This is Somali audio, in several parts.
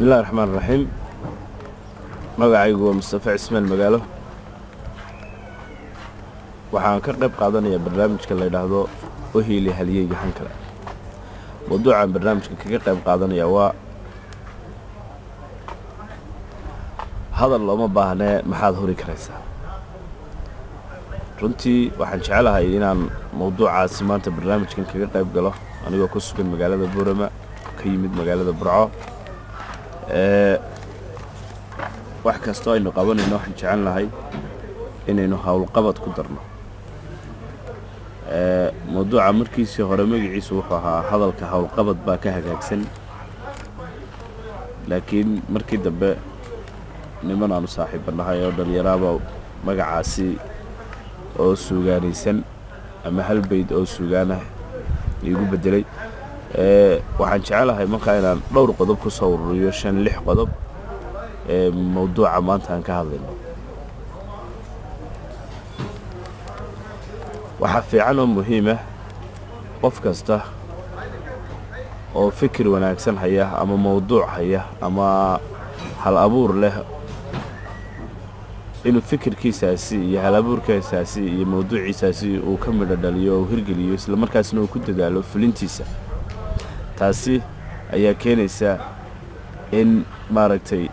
بسم الله الرحمن الرحيم. magacaygu waa Mustafa Ismail Magaalo. waxaan ka qayb qaadanayaa barnaamijka la yiraahdo Ohiili Haliyeyga Hankala. mawduucan barnaamijka kaga qayb qaadanaya waa hadal looma baahnee maxaad hori karaysaa. runtii waxaan jecelahay inaan mawduucaasi maanta barnaamijkan kaga qayb galo anigoo ku sugan magaalada Boorama ka yimid magaalada Burco. wax kasta aynu qabanayno waxaan jecelnahay inaynu hawl qabad ku darno. mawduuca markiisii hore magaciisu wuxuu ahaa hadalka hawl qabad baa ka hagaagsan, laakiin markii dambe niman aanu saaxiibanahay oo dhalinyaraba magacaasi oo suugaanaysan ama hal bayd oo suugaana igu bedelay. waxaan jecelahay markaa inaan dhowr qodob ku soo ururiyo 5-6 qodob mawduuca maanta aan ka hadlayno. waxa fiican oo muhiim ah qof kasta oo fikir wanaagsan haya ama mawduuc haya ama hal abuur leh inuu fikirkiisaasi iyo hal abuurkiisaasi iyo mawduuciisaasi uu ka midho dhaliyo oo hirgeliyo isla markaasna uu ku dadaalo fulintiisa. taasi ayaa keenaysa in maaragtay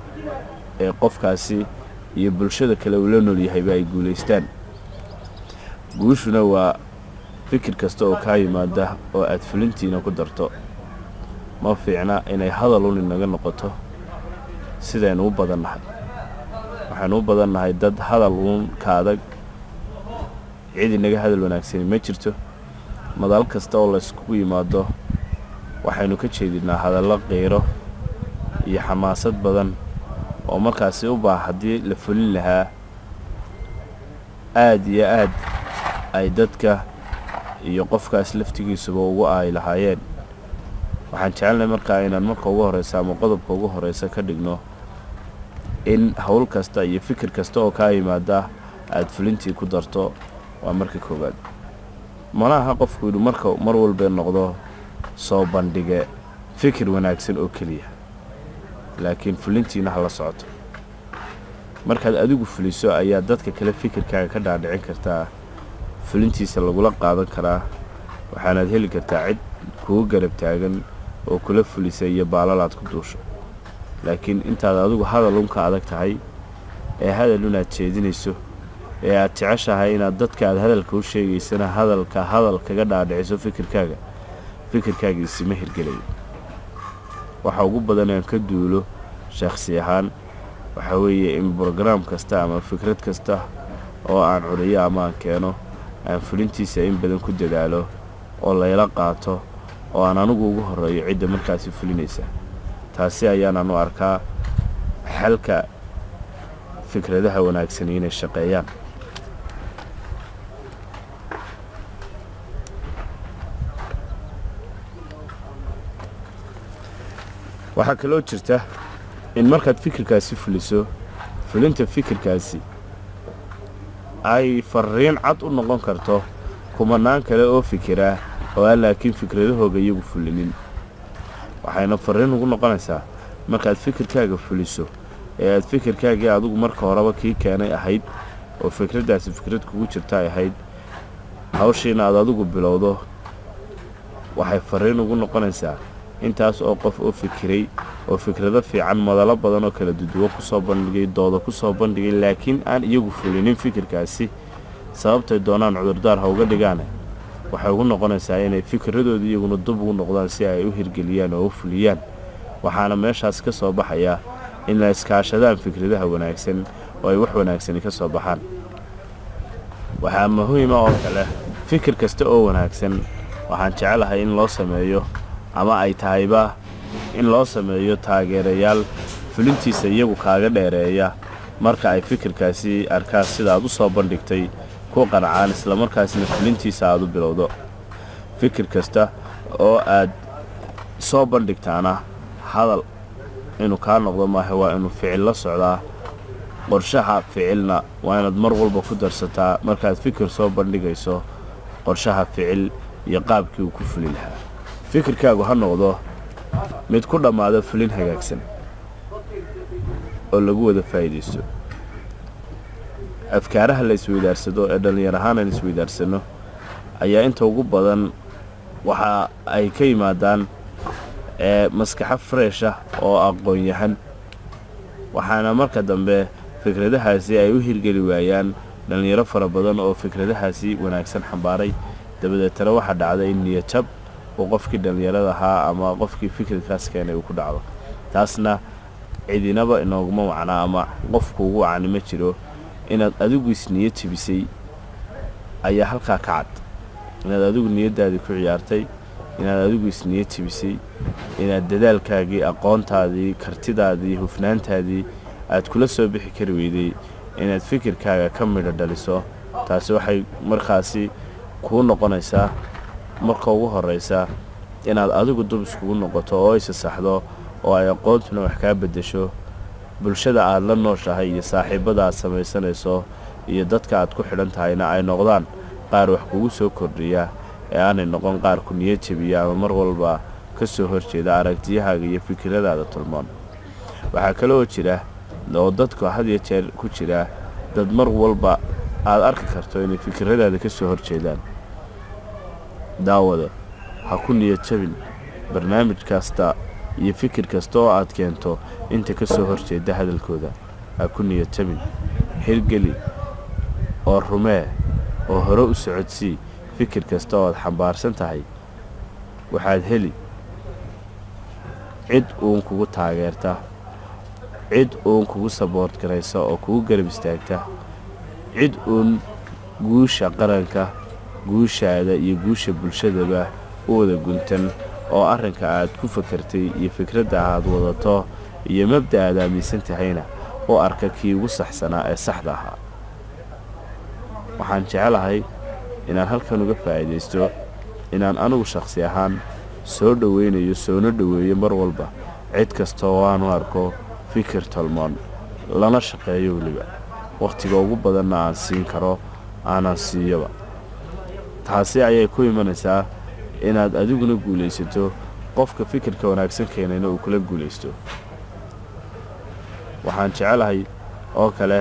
qofkaasi iyo bulshada kale uu la nool yahay ay guuleystaan. guushuna waa fikir kasta oo ka yimaada oo aad fulintiina ku darto. ma fiicna inay hadal u naga noqoto sidaynu u badannahay. waxaanu u badannahay dad hadal ka adag, cid inaga hadal wanaagsan ma jirto. madal kasta oo la isku yimaado waxaynu ka jeedinaa hadallo qeyro iyo xamaasad badan oo markaasi u baahan hadii la fulin lahaa aad iyo aad ay dadka iyo qofkaas laftigiisuba ugu ay lahaayeen. waxaan jecelnahay markaa inaan marka ugu horeysa ama qodobka ugu horeysa ka dhigno in hawl kasta iyo fikir kasta oo ka yimaada aad fulintii ku darto. waa marka koobaad. malaha qofku inuu mar walba noqdo soo bandhige fikir wanaagsan oo kaliya, laakiin fulintiina hala socoto. markaad adigu fuliso ayaa dadka kale fikirkaaga ka dhaadhicin kartaa, fulintiisa lagula qaadan karaa, waxaanaad heli kartaa cid kugu garab taagan oo kula fulisay iyo baalalaad ku duusho. laakiin intaad adigu hadalka adag tahay ee hadaluna jeedinayso ee aad jeceshahay inaad dadka aad hadalka u sheegaysana hadal kaga dhaadhiciso fikirkaagiisi ma hirgelayo. waxa ugu badan aan ka duulo shakhsi ahaan waxa weeye in program kasta ama fikrad kasta oo aan curiyo ama aan keeno aan fulintiisa in badan ku dadaalo oo la ila qaato oo aan anigu ugu horeeyo cidda markaasi fulinaysa. taasi ayaan u arkaa xalka fikradaha wanaagsan inay shaqeeyaan. waxa kaloo jirta in markaad fikirkaasi fuliso fulinta fikirkaasi ay fariin cad u noqon karto kumanaan kale oo fikira oo aan laakiin fikradahooga iyagu fulinin. waxayna fariin ugu noqonaysaa markaad fikirkaaga fuliso ee aad fikirkaaga adigu marka horeba kii keenay ahayd oo fikradaasi fikrad kugu jirta ahayd hawshiina aad adigu bilowdo. waxay fariin ugu noqonaysaa intaas oo qof oo fikiray oo fikrado fiican madalo badan oo kala duwan ku soo bandhigay doodo ku soo bandhigay laakiin aan iyagu fulinin fikirkaasi sababtay doonaan cudurdaar ha uga dhigaan. waxay ugu noqonaysaa inay fikradooda iyaguna dib ugu noqdaan si ay u hirgeliyaan oo u fuliyaan. waxaana meeshaas ka soo baxaya in la iskaashadaan fikradaha wanaagsan oo ay wax wanaagsan ka soo baxaan. waxaa muhiim ah oo kale fikir kasta oo wanaagsan waxaan jecelahay in loo sameeyo ama ay tahayba in loo sameeyo taageerayaal fulintiisa iyagu kaaga dheereeya marka ay fikirkaasi arkaan sida aad u soo bandhigtay ku qancaan isla markaasna fulintiisa aad u bilowdo. fikir kasta oo aad soo bandhigtaana hadal inuu ka noqdo maaha waa inuu ficil la socdaa. qorshaha ficilna waa inaad mar walba ku darsataa markaad fikir soo bandhigayso qorshaha ficil iyo qaabkii uu ku fulin lahaa. fikirkaagu ha noqdo mid ku dhamaada fulin hagaagsan. oo lagu wada faa'iideysto afkaaraha la isweydaarsado ee dhalinyar ahaan aan isweydaarsano ayaa inta ugu badan waxa ay ka yimaadaan maskax fresh ah oo aqoon yahan waxaana marka dambe fikradahaasi ay u hirgeli waayaan dhalinyaro fara badan oo fikradahaasi wanaagsan xambaaray dabadeetana waxa dhacday in niyad jab oo qofkii dhalinyarada ahaa ama qofkii fikirkaas keenay uu ku dhacdo taasna cidinaba inooguma wacna ama qofku ugu wacni ma jiro inaad adigu isniyad jabisay ayaa halkaa ka cad inaad adigu niyadaadii ku ciyaartay inaad adigu isniyad jabisay inaad dadaalkaagii aqoontaadii kartidaadii hufnaantaadii aad kula soo bixi kari weyday inaad fikirkaaga ka midho dhaliso taasi waxay markaasi kuu noqonaysaa marka ugu horeysa inaad adigu dub iskugu noqoto oo isa saxdo oo ay aqoontuna wax kaa bedesho bulshada aad la nooshahay iyo saaxiibada aad samaysanayso iyo dadka aad ku xidhan tahayna ay noqdaan qaar wax kugu soo kordhiya ee aanay noqon qaar ku niyad jabiya ama mar walba ka soo horjeeda aragtiyahaaga iyo fikiradaada tulmoon waxaa kaloo jira oo dadku had iyo jeer ku jira dad mar walba aad arki karto inay fikiradaada ka soo horjeedaan daawada ha ku niyad jabin barnaamij kasta iyo fikir kasta oo aad keento inta ka soo horjeeda hadalkooda ha ku niyad jabin hirgeli oo rumee oo hore u socodsii fikir kasta oo aad xambaarsan tahay waxaad heli cid uun kugu taageerta cid uun kugu saboort garaysa oo kugu garab istaagta cid uun guusha qaranka guushaada iyo guusha bulshadaba u wada guntan oo arrinka aad ku fakartay iyo fikradda aad wadato iyo mabda aad aaminsan tahayna oo arka kii ugu saxsanaa ee saxda ahaa waxaan jecelahay inaan halkan uga faa'iidaysto inaan anigu shakhsi ahaan soo dhaweynayo soona dhaweeyo mar walba cid kastoo waanu arko fikir tolmoon lana shaqeeyo weliba wakhtiga ugu badanna aan siin karo aanan siiyoba taasi ayay ku imanaysaa inaad adiguna guulaysato qofka fikirka wanaagsan keenayna uu kula guulaysto waxaan jecelahay oo kale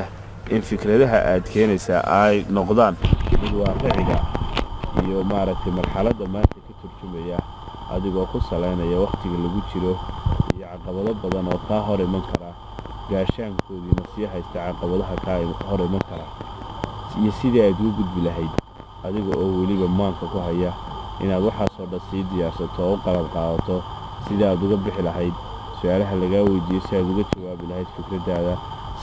in fikradaha aad keenaysaa ay noqdaan mid waaqiciga iyo maaragtay marxaladda maanta ka turjumaya adigoo ku salaynaya wakhtiga lagu jiro iyo caqabado badan oo kaa hor iman kara gaashaankoodiina sii haysta caqabadaha kaa hor iman kara iyo sidii aad ugu gudbi lahayd adiga oo weliba maanka ku haya inaad waxaasoo dhan sii diyaarsato oo u qalab qaadato sidii aad uga bixi lahayd su-aalaha lagaa weydiiyo si aad uga jawaabi lahayd fikraddaada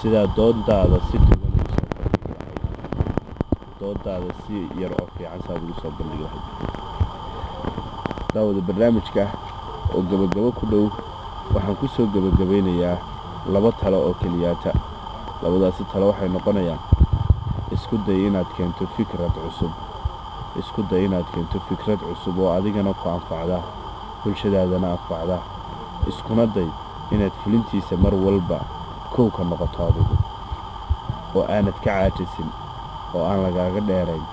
sidaa doodaada si togan ugu soo bandhigi lahayd doodaada si yar oo fiican saaad ugu soo bandhigi lahayd daawada barnaamijka oo gabagabo ku dhow waxaan ku soo gabagabaynayaa 2 talo oo keliyaata labadaasi talo waxay noqonayaan isku day inaad keento fikrad cusub isku day inaad keento fikrad cusub oo adigana ku anfacda bulshadaadana anfacda iskuna day inaad fulintiisa mar walba kow ka noqoto adigu oo aanad ka caajisin oo aan lagaaga dheerayn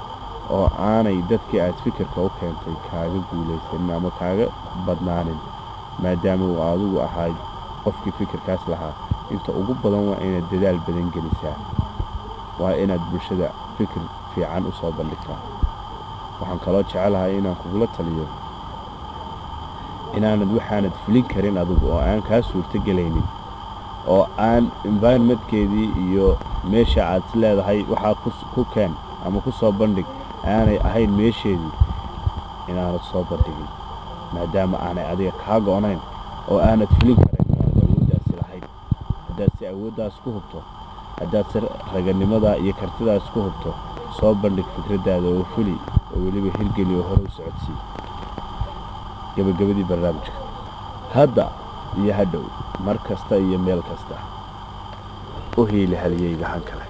oo aanay dadkii aad fikirka u keentay kaaga guulaysan ama kaaga badnaanin maadaama uu adigu ahayd qofkii fikirkaas lahaa inta ugu badan waa inaad dadaal badan gelisaa waa inaad bulshada fikir fiican u soo bandhigtaa waxaan kaloo jecelahay inaan kugula taliyo inaanad waxaanad fulin karin adigu oo aan kaa suurtagelaynin oo aan environmentkeedii iyo meesha aad leedahay waxaa ku keen ama ku soo bandhig aanay ahayn meesheedii inaanad soo bandhigin maadaama aanay adiga kaa go'nayn oo aanad fulin karin oo aanad awooddaasi lahayn haddaad si awooddaas ku hubto haddaad si raganimadaa iyo kartidaas ku hubto soo bandhig fikraddaada oo fuli oo weliba hirgeli oo hore u socodsii gabagabadii barnaamijka hadda iyo hadhow mar kasta iyo meel kasta u hiili haliyeygahan kale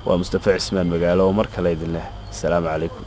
waa Mustafa Cismaan magaalo oo mar kale idin leh assalaamu calaykum